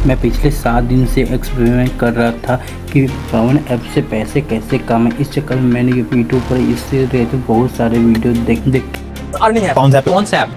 मैं पिछले 7 दिन से एक्सपेरिमेंट कर रहा था कि पवन ऐप से पैसे कैसे कमाएं। इस चक्कर में मैंने यूट्यूब पर इससे रिलेटेड बहुत सारे वीडियो देख अर्निंग है Pawns.app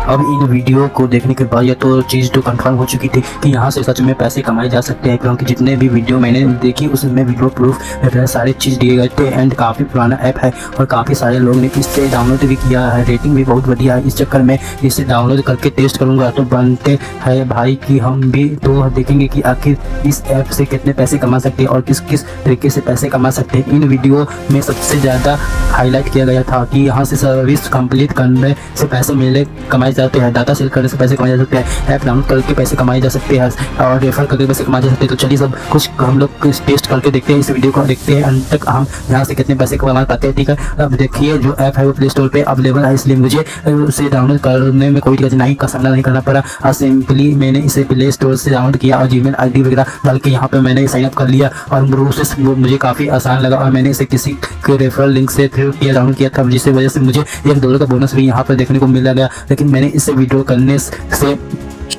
अब इन वीडियो को देखने के बाद ये तो चीज़ तो कंफर्म हो चुकी थी कि यहाँ से सच में पैसे कमाए जा सकते हैं, क्योंकि जितने भी वीडियो मैंने देखी उसमें वीडियो प्रूफ में सारे चीज़ दिए गए थे। एंड काफ़ी पुराना ऐप है और काफ़ी सारे लोग ने इससे डाउनलोड भी किया है, रेटिंग भी बहुत बढ़िया है। इस चक्कर में इसे डाउनलोड करके टेस्ट करूँगा तो बनते हैं भाई कि हम भी तो देखेंगे कि आखिर इस ऐप से कितने पैसे कमा सकते हैं और किस किस तरीके से पैसे कमा सकते हैं। इन वीडियो में सबसे ज़्यादा हाईलाइट किया गया था कि यहाँ से सर्विस कंप्लीट करने से पैसे कमाए जाते हैं, डाटा सेल करने से पैसे कमाए जा सकते हैं, ऐप डाउनलोड करके पैसे कमाए जा सकते हैं और रेफर करके पैसे कमाए जा सकते हैं। तो चलिए सब कुछ हम लोग टेस्ट करके देखते हैं, इस वीडियो को देखते हैं अंत तक हम यहाँ से कितने पैसे कमा पाते हैं। ठीक है, अब देखिए जो ऐप है वो प्ले स्टोर पे अवेलेबल है, इसलिए मुझे उसे डाउनलोड करने में कोई कठिनाई का सामना नहीं करना पड़ा। और सिंपली मैंने इसे प्ले स्टोर से डाउनलोड किया और जीमेल ID वगैरह डाल के यहाँ पे मैंने साइन अप कर लिया और प्रोसेस मुझे काफ़ी आसान लगा और मैंने इसे किसी के रेफरल लिंक से थ्रू किया डाउनलोड किया था, जिसकी वजह से मुझे $1 का बोनस भी यहाँ पर देखने को मिला गया। लेकिन मैंने इसे विड्रॉ करने से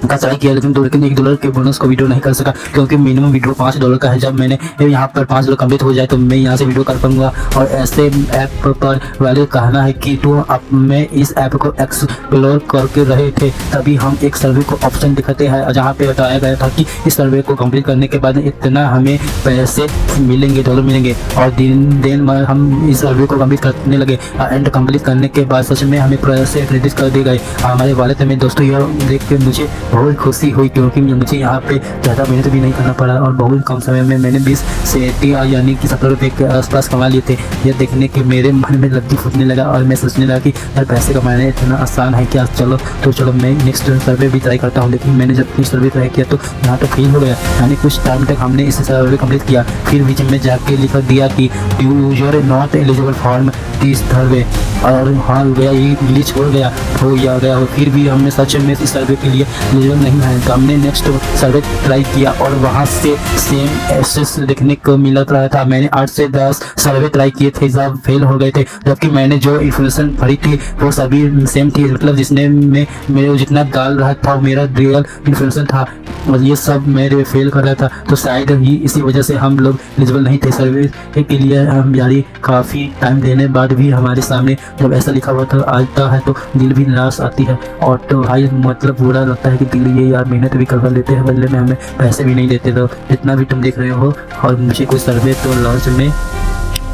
का ट्राई किया लेकिन $1 के बोनस को विड्रॉ नहीं कर सका, क्योंकि मिनिमम विड्रॉ $5 का है। जब मैंने यहाँ पर $5 कंप्लीट हो जाए तो मैं यहाँ से विड्रॉ कर पाऊंगा। और ऐसे ऐप पर वाले कहना है कि तो अब मैं इस ऐप को एक्सप्लोर करके रहे थे, तभी हम एक सर्वे को ऑप्शन दिखाते हैं जहाँ पे बताया गया था कि इस सर्वे को कंप्लीट करने के बाद इतना हमें पैसे मिलेंगे, $1 मिलेंगे। और दिन में हम इस सर्वे को कंप्लीट करने लगे एंड कंप्लीट करने के बाद सच में हमें पैसे क्रेडिट कर दिए गए हमारे वॉलेट में। दोस्तों यह देख के मुझे बहुत खुशी हुई, क्योंकि मुझे यहाँ पे ज़्यादा मेहनत भी नहीं करना पड़ा और बहुत कम समय में मैंने 20 से 30 यानी कि ₹17 के आसपास कमा लिए थे। यह देखने के मेरे मन में लड्डू फूटने लगा और मैं सोचने लगा कि यार पैसे कमाने इतना आसान है क्या। चलो मैं नेक्स्ट सर्वे भी ट्राई करता हूँ। लेकिन मैंने जब नेक्स्ट सर्वे ट्राई किया तो यहाँ तो फेल हो गया, यानी कुछ टाइम तक हमने इस सर्वे कंप्लीट किया, फिर बीच में जाके लिख दिया कि user not eligible for this survey और हाँ गया, ये ग्लिच हो गया हो। फिर भी हमने सच में इस सर्वे के लिए एलिजिबल नहीं है, तो हमने नेक्स्ट सर्वे ट्राई किया और वहाँ से सेम एसेस देखने को मिला रहा था। मैंने 8 से 10 सर्वे ट्राई किए थे, सब फेल हो गए थे, जबकि मैंने जो इन्फॉर्मेशन भरी थी वो सभी सेम थी। मतलब जिसने में मेरे जितना डाल रहा था मेरा रियल इन्फॉर्मेशन था और ये सब मेरे फेल कर रहा था। तो शायद ही इसी वजह से हम लोग एलिजिबल नहीं थे सर्वे के लिए। हम यारी काफ़ी टाइम देने बाद भी हमारे सामने जब ऐसा लिखा हुआ था आता है तो दिल भी निराश आती है। और तो भाई मतलब बुरा लगता है कि दिल ये यार मेहनत भी करवा लेते हैं, बदले में हमें पैसे भी नहीं देते। तो जितना भी तुम देख रहे हो और मुझे कोई सर्वे तो लॉन्च में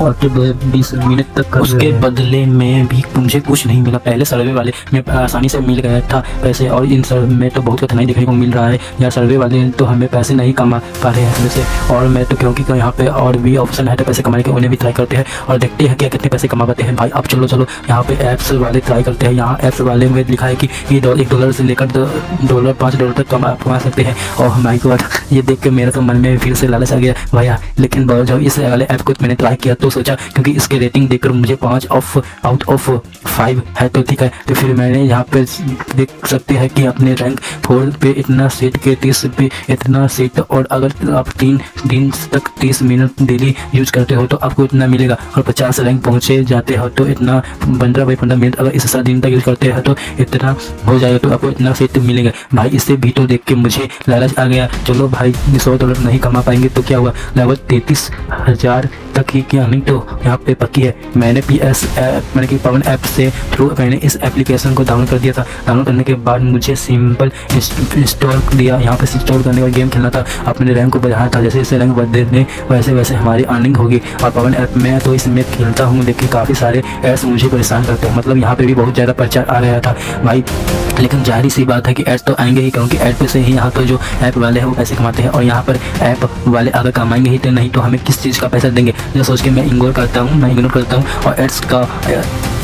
और तो 20 मिनट तक उसके बदले में भी मुझे कुछ नहीं मिला। पहले सर्वे वाले में आसानी से मिल गया था पैसे और इन सर्वे में तो बहुत कठिनाई देखने को मिल रहा है। या सर्वे वाले तो हमें पैसे नहीं कमा पा रहे हैं वैसे। और मैं तो क्योंकि यहाँ पे और भी ऑप्शन है तो पैसे कमाने के, उन्हें भी ट्राई करते हैं और देखते हैं कि कितने पैसे कमा पाते हैं भाई। अब चलो यहाँ पे ऐप्स वाले ट्राई करते हैं। यहाँ ऐप्स वाले में लिखा है कि ये $1 से लेकर $5 तक कमा सकते हैं। और हमारी गॉड ये देख के मेरा तो मन में फिर से लालच आ गया भैया। लेकिन जब इस वाले ऐप को मैंने ट्राई किया तो सोचा क्योंकि इसके रेटिंग देखकर मुझे 5 आउट ऑफ 5 है तो ठीक है। तो फिर मैंने यहाँ पे देख सकते हैं कि अपने रैंक 4 पे इतना सेट के 30 पे इतना सेट, और अगर आप 3 दिन तक 30 मिनट डेली यूज करते हो तो आपको इतना मिलेगा। और 50 रैंक पहुँचे जाते हो तो इतना 15/15 मिनट अगर इस 7 दिन तक यूज करते हैं तो इतना हो जाएगा, तो आपको इतना सेट मिलेगा भाई। इससे भी तो देख के मुझे लालच आ गया। चलो भाई $100 नहीं कमा पाएंगे तो क्या हुआ, लगभग 33,000 तक ही क्या नहीं तो यहाँ पे पक्की है। मैंने मैंने कि पवन ऐप से थ्रू मैंने इस एप्लीकेशन को डाउनलोड कर दिया था। डाउनलोड करने के बाद मुझे सिंपल इंस्टॉल दिया। यहाँ पे इंस्टॉल करने का गेम खेलना था, अपने रैंक को बढ़ाना था। जैसे जैसे रैंक बढ़ने वैसे वैसे हमारी अर्निंग होगी। और पवन ऐप में तो इसमें खेलता हूँ लेकिन काफ़ी सारे ऐप्स मुझे परेशान करते हैं। मतलब यहाँ पे भी बहुत ज़्यादा प्रचार आ रहा था भाई, लेकिन जाहिर सी बात है कि ऐड तो आएंगे ही, क्योंकि ऐड पे से ही यहाँ पर जो ऐप वाले हैं वो पैसे कमाते हैं। और यहाँ पर ऐप वाले अगर कमाएंगे ही तो नहीं तो हमें किस चीज़ का पैसा देंगे, ये सोच के मैं इग्नोर करता हूँ और एड्स का।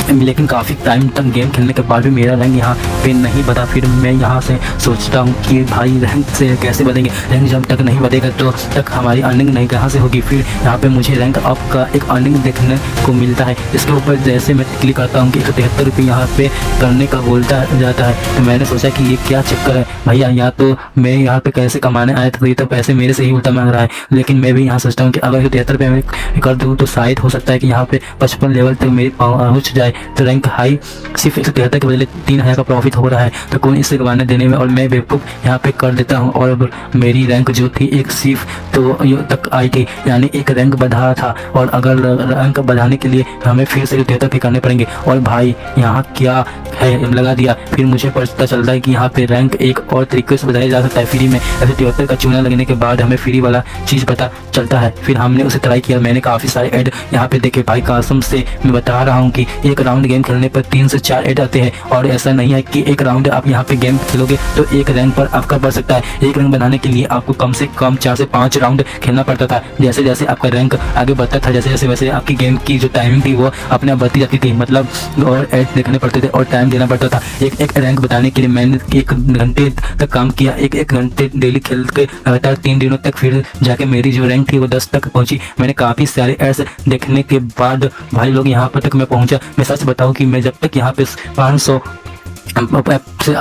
लेकिन काफ़ी टाइम तक गेम खेलने के बाद भी मेरा रैंक यहाँ पे नहीं बढ़ा। फिर मैं यहाँ से सोचता हूँ कि भाई रैंक से कैसे बढ़ेंगे, रैंक जब तक नहीं बढ़ेगा तो तक हमारी अर्निंग नहीं कहाँ से होगी। फिर यहाँ पे मुझे रैंक अप का एक अर्निंग देखने को मिलता है। इसके ऊपर जैसे मैं क्लिक करता हूँ कि ₹173 यहाँ पे करने का बोलता जाता है। तो मैंने सोचा कि ये क्या चक्कर है भैया, या तो मैं यहाँ पे कैसे कमाने आया था तो ये तो पैसे मेरे से ही उल्टा मांग रहा है। लेकिन मैं भी यहाँ सोचता हूँ कि अगर ₹73 में कर दूँ तो शायद हो सकता है कि यहाँ पे 55 लेवल तक मेरी पहुँच जाए। है तो रैंक हाई सिर्फ 173 के बदले 3000 का प्रॉफिट हो रहा है। तो कौन इससे गंवाने देने में, और मैं बेवकूफ़ यहाँ पे कर देता हूँ। और अब मेरी रैंक जो थी एक सिर्फ तो यो तक आई थी, यानी एक रैंक बढ़ा था, और अगर रैंक बढ़ाने के लिए हमें फिर से 73 के करने पड़ेंगे। और भाई यहाँ क्या है लगा दिया, फिर मुझे पता चलता है कि यहाँ पे रैंक एक और तरीके से बढ़ाया जा सकता है फ्री में। ऐसे 73 का चूना लगने के बाद हमें फ्री वाला चीज़ पता चलता है। फिर हमने उसे ट्राई किया, मैंने काफ़ी सारे ऐड यहाँ पे देखे। भाई कसम से मैं बता रहा हूँ कि एक राउंड गेम खेलने पर 3 से 4 ऐड आते हैं, और ऐसा नहीं है कि एक राउंड आप यहाँ पे गेम खेलोगे तो एक रैंक पर आपका बढ़ सकता है। एक रैंक बनाने के लिए आपको कम से कम 4 से 5 राउंड खेलना पड़ता था। जैसे जैसे आपका रैंक आगे बढ़ता था, जैसे जैसे वैसे आपकी गेम की जो टाइमिंग थी वो अपने आप बढ़ती जाती थी, मतलब और ऐड देखने पड़ते थे और टाइम देना पड़ता था। एक रैंक बताने के लिए मैंने 1 घंटे तक काम किया, एक घंटे डेली खेल के लगातार 3 दिनों तक, फिर जाके मेरी जो रैंक थी वो 10 तक पहुंची। मैंने काफ़ी सारे एड्स देखने के बाद भाई लोग यहाँ पर तक मैं पहुंचा। मैं सच बताऊं कि मैं जब तक यहाँ पे 500 ऐप से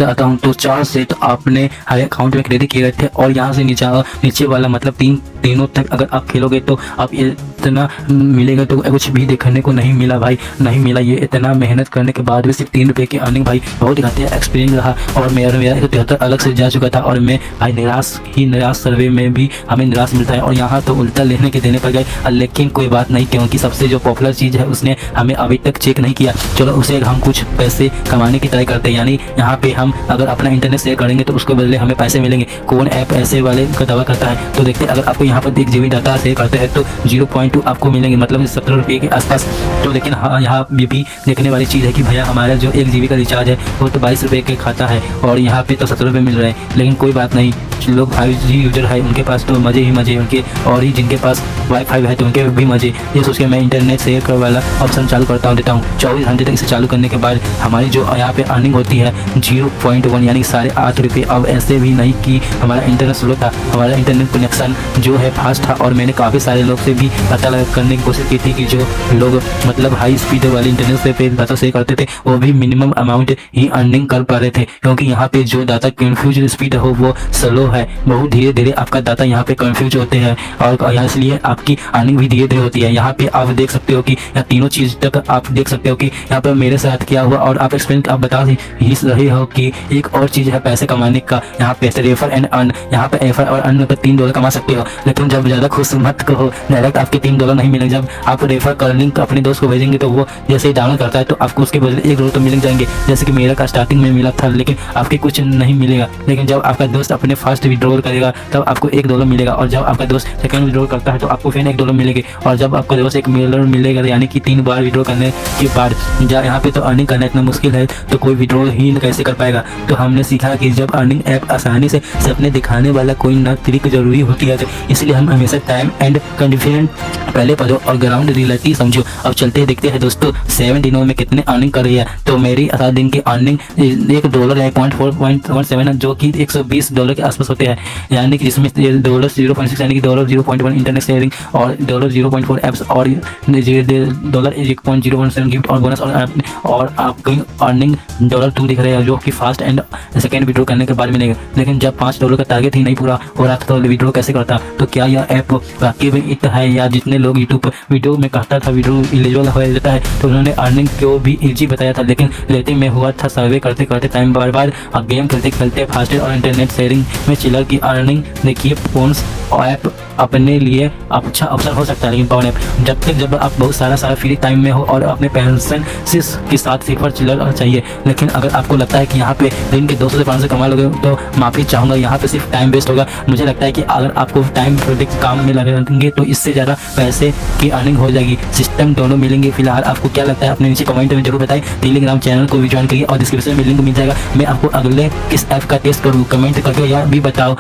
आता हूँ तो 4 सेट आपने हर अकाउंट में क्रेडिट किए गए थे, और यहाँ से नीचे वाला मतलब 3 दिनों तक अगर आप खेलोगे तो आप इतना मिलेगा तो कुछ भी देखने को नहीं मिला भाई, नहीं मिला। ये इतना मेहनत करने के बाद भी सिर्फ 3 रुपये की अर्निंग भाई बहुत घटिया एक्सपीरियंस रहा। और मेरा 73 अलग से जा चुका था, और मैं भाई निराश सर्वे में भी हमें निराश मिलता है, और यहाँ तो उल्टा लेने के देने पर गए। लेकिन कोई बात नहीं, क्योंकि सबसे जो पॉपुलर चीज़ है उसने हमें अभी तक चेक नहीं किया। चलो उसे हम कुछ पैसे कमाने की ट्राई करते हैं, यानी यहाँ पे हम अगर अपना इंटरनेट शेयर करेंगे तो उसके बदले हमें पैसे मिलेंगे। कौन ऐप ऐसे वाले का दावा करता है, तो देखते हैं। अगर आपको यहाँ पर 1 GB डाटा शेयर करते हैं तो 0.2 आपको मिलेंगे, मतलब 17 रुपये के आसपास। तो लेकिन हाँ, यहाँ भी देखने वाली चीज़ है कि भैया हमारा जो 1 GB का रिचार्ज है वो तो 22 रुपये के खाता है, और यहाँ पे तो 17 रुपये मिल रहे हैं। लेकिन कोई बात नहीं, लोग 5G यूजर है उनके पास तो मज़े ही मज़े उनके, और ही जिनके पास वाईफाई है तो उनके भी मज़े। ये सोच के मैं इंटरनेट शेयर कर वाला ऑप्शन चालू देता हूँ। 24 घंटे तक इसे चालू करने के बाद हमारी जो यहाँ पे अर्निंग होती है 0.1 यानी 8.5 रुपये। अब ऐसे भी नहीं कि हमारा इंटरनेट स्लो था, हमारा इंटरनेट कनेक्शन जो है फास्ट था। और मैंने काफ़ी सारे लोग से भी पता करने की कोशिश की थी कि जो लोग मतलब हाई स्पीड वाले इंटरनेट से पे डाटा शेयर करते थे वो भी मिनिमम अमाउंट ही अर्निंग कर पा रहे थे, क्योंकि यहाँ पे जो डाटा कन्फ्यूज स्पीड हो वो स्लो है, बहुत धीरे धीरे आपका डाटा यहाँ पे कन्फ्यूज होते हैं, और यहाँ इसलिए आपकी अर्निंग भी धीरे धीरे होती है। यहाँ पे आप देख सकते हो कि यहाँ तीनों चीज़ तक आप देख सकते हो कि यहाँ पर मेरे साथ क्या हुआ, और आप एक्सपीरियंस आप बता ही रहे हो कि एक और चीज़ है पैसे कमाने का। यहाँ पे रेफर एंड अर्न, यहाँ पे रेफर और अर्न पर $3 कमा सकते हो। लेकिन जब ज़्यादा खुश मत कहो, डायरेक्ट आपके $3 नहीं मिलेंगे। जब आप रेफर का लिंक अपने दोस्त को भेजेंगे तो वो जैसे ही डाउनलोड करता है तो आपको उसके बदले $1 तो मिल जाएंगे, जैसे कि मेरा का स्टार्टिंग में मिला था, लेकिन आपके कुछ नहीं मिलेगा। लेकिन जब आपका दोस्त अपने फर्स्ट विड्रॉल करेगा तब आपको $1 मिलेगा, और जब आपका दोस्त सेकंड विड्रॉल करता है तो आपको फिर $1 मिलेंगे, और जब आपका दोस्त $1 मिलेगा यानी कि 3 बार विड्रॉल करने के बाद यहाँ पे तो अर्निंग करना इतना मुश्किल है तो कोई विड्रॉल ही कैसे कर पाएगा। तो हमने सीखा कि जब अर्निंग ऐप आसानी से सपने दिखाने वाला कोई न ट्रिक जरूरी होती है, तो इसलिए हम हमेशा टाइम एंड कंडीशन पहले पढ़ो और ग्राउंड रियलिटी समझो। अब चलते हैं देखते हैं दोस्तों 7 दिनों में कितने अर्निंग कर रही है। तो मेरी 7 दिन की अर्निंग $1 है 0.417 जो कि $120 के आसपास होते हैं, यानी कि जिसमें $0.6 यानी कि $0.1 इंटरनेट शेयरिंग और $0.4 एप्स और $1.017 गिफ्ट और बोनस और आपकी अर्निंग $2 दिख रहे हैं जो कि फास्ट एंड सेकेंड विड्रॉ करने के बाद मिलेगा। लेकिन जब $5 का टारगेट ही नहीं पूरा हो रहा था तो विड्रॉ कैसे करता? तो क्या यह ऐप वाकई में एक है, या जितने लोग यूट्यूब पर वीडियो में कहता था विड्रॉ इलीजिबल हो जाता है तो उन्होंने अर्निंग को भी ईजी बताया था, लेकिन लेते में हुआ था सर्वे करते करते टाइम बार और गेम खेलते खेलते फास्ट और इंटरनेट शेयरिंग में चिलर की अर्निंग। देखिए फोन्स ऐप अपने लिए अच्छा अवसर हो सकता है, लेकिन पवन ऐप जब आप बहुत सारा फ्री टाइम में हो और अपने पेंशन के साथ सिफर चिलर चाहिए। लेकिन अगर आपको लगता है कि यहाँ पे दिन के 200 से 500 कमा लोगे तो माफ़ी चाहूँगा, यहाँ पे सिर्फ टाइम वेस्ट होगा। मुझे लगता है कि अगर आपको टाइम प्रोजेक्ट काम में लगेंगे तो इससे ज़्यादा पैसे की अर्निंग हो जाएगी, सिस्टम दोनों मिलेंगे। फिलहाल आपको क्या लगता है अपने नीचे कमेंट में जरूर बताएं। टेलीग्राम चैनल को भी ज्वाइन करिए और डिस्क्रिप्शन में लिंक मिल जाएगा। मैं आपको अगले किस ऐप का टेस्ट करूँ कमेंट करके या भी बताओ।